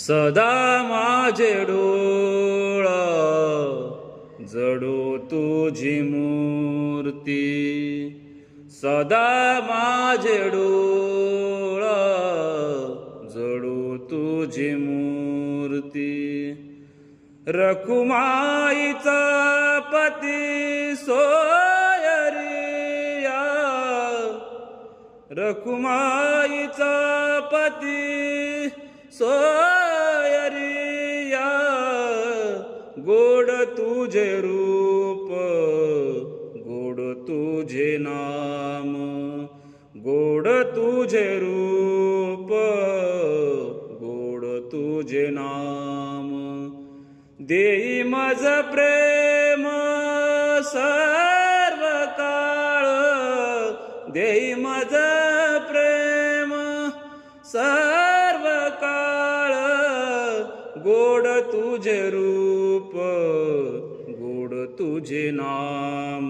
सदा माझे डोळ जडो तुझी मूर्ती, सदा माझे डोळ जडो तुझी मूर्ती. रखुमाईचा पती सोयरिया, रखुमाईचा पती सोयरिया. गोड तुझे रूप, गोड तुझे नाम, गोड तुझे रूप, गोड तुझे नाम. देई मज प्रेम सर्व काळ, देई मज प्रेम सर्व काळ. गोड तुझे रूप, गोड तुझे नाम.